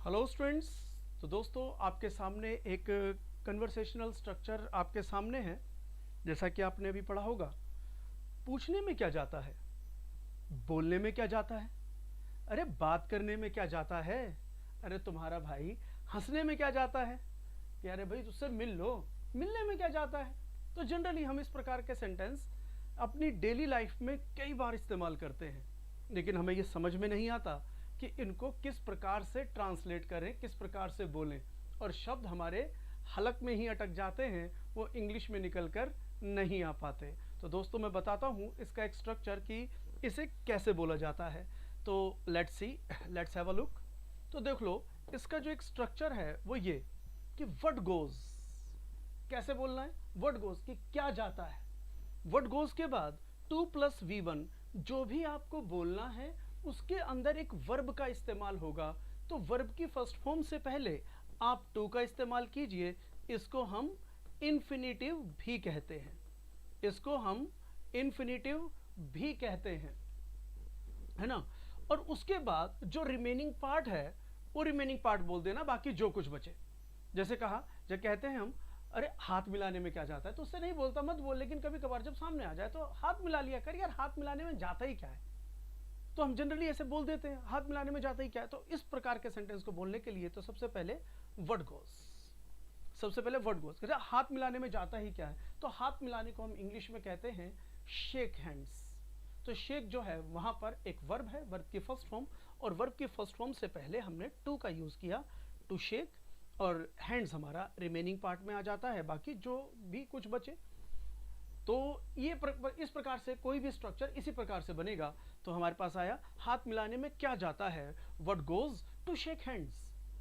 Hello students. तो दोस्तों आपके सामने एक कन्वर्सेशनल स्ट्रक्चर आपके सामने है। जैसा कि आपने अभी पढ़ा होगा, पूछने में क्या जाता है, बोलने में क्या जाता है, अरे बात करने में क्या जाता है, अरे तुम्हारा भाई हंसने में क्या जाता है कि अरे भाई तुझसे मिल लो, मिलने में क्या जाता है। तो जनरली हम इस प्रकार के सेंटेंस अपनी डेली लाइफ में कई बार इस्तेमाल करते हैं, लेकिन हमें ये समझ में नहीं आता कि इनको किस प्रकार से ट्रांसलेट करें, किस प्रकार से बोलें, और शब्द हमारे हलक में ही अटक जाते हैं, वो इंग्लिश में निकल कर नहीं आ पाते। तो दोस्तों मैं बताता हूँ इसका एक स्ट्रक्चर कि इसे कैसे बोला जाता है। तो let's see, let's have a look. तो देख लो, इसका जो एक स्ट्रक्चर है वो ये कि व्हाट गोज, कैसे बोलना है, व्हाट गोज कि क्या जाता है। व्हाट गोज के बाद 2+V1 जो भी आपको बोलना है उसके अंदर एक वर्ब का इस्तेमाल होगा। तो वर्ब की फर्स्ट फॉर्म से पहले आप टू का इस्तेमाल कीजिए। इसको हम इन्फिनिटिव भी कहते हैं, इसको हम इन्फिनिटिव भी कहते हैं, है ना। और उसके बाद जो रिमेनिंग पार्ट है वो रिमेनिंग पार्ट बोल देना, बाकी जो कुछ बचे। जैसे कहा, जब कहते हैं हम अरे हाथ मिलाने में क्या जाता है, तो उससे नहीं बोलता मत बोल, लेकिन कभी कभार जब सामने आ जाए तो हाथ मिला लिया कर यार, हाथ मिलाने में जाता ही क्या है। तो हम जनरली ऐसे बोल देते हैं, हाथ मिलाने में जाता ही क्या है। तो इस प्रकार के सेंटेंस को बोलने के लिए तो सबसे पहले व्हाट गोज, सबसे पहले व्हाट गोज, हाथ मिलाने में जाता ही क्या है। तो हाथ मिलाने को हम इंग्लिश में कहते हैं शेक हैंड्स। तो शेक जो है वहां पर एक वर्ब है, वर्ब की फर्स्ट फॉर्म, और वर्ब की फर्स्ट फॉर्म से पहले हमने टू का यूज किया, टू शेक, और हैंड्स हमारा रिमेनिंग पार्ट में आ जाता है, बाकी जो भी कुछ बचे। तो ये इस प्रकार से कोई भी स्ट्रक्चर इसी प्रकार से बनेगा। तो हमारे पास आया हाथ मिलाने में क्या जाता है, what goes to shake hands,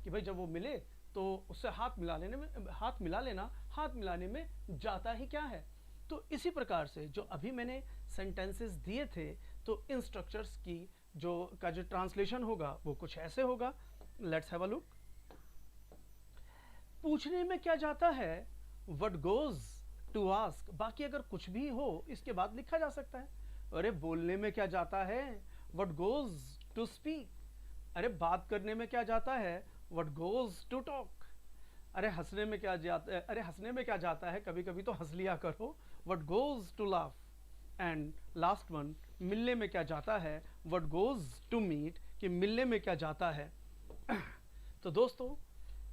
कि भाई जब वो मिले तो उससे हाथ मिला लेने में, हाथ मिला लेना, हाथ मिलाने में जाता ही क्या है। तो इसी प्रकार से जो अभी मैंने सेंटेंसेस दिए थे, तो इन स्ट्रक्चर्स की जो ट्रांसलेशन होगा वो कुछ ऐसे होगा। Let's have a look. पूछने में क्या जाता है, व्हाट गोज टू आस्क, बाकी अगर कुछ भी हो इसके बाद लिखा जा सकता है। अरे बोलने में क्या जाता है, व्हाट गोज टू स्पीक, अरे बात करने में क्या जाता है, व्हाट गोज टू टॉक, अरे हंसने में क्या जाता है, अरे हंसने में क्या जाता है, कभी कभी तो हंस लिया करो, what goes to laugh. And last one, मिलने में क्या जाता है, व्हाट गोज टू मीट, कि मिलने में क्या जाता है। तो दोस्तों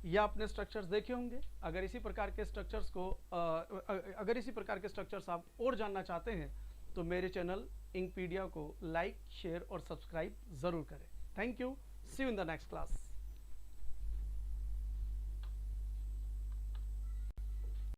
ये आपने स्ट्रक्चर्स देखे होंगे। अगर इसी प्रकार के स्ट्रक्चर्स को अगर इसी प्रकार के स्ट्रक्चर्स आप और जानना चाहते हैं तो मेरे चैनल इंकपीडिया को लाइक, शेयर और सब्सक्राइब ज़रूर करें। Thank you, see you in the next class.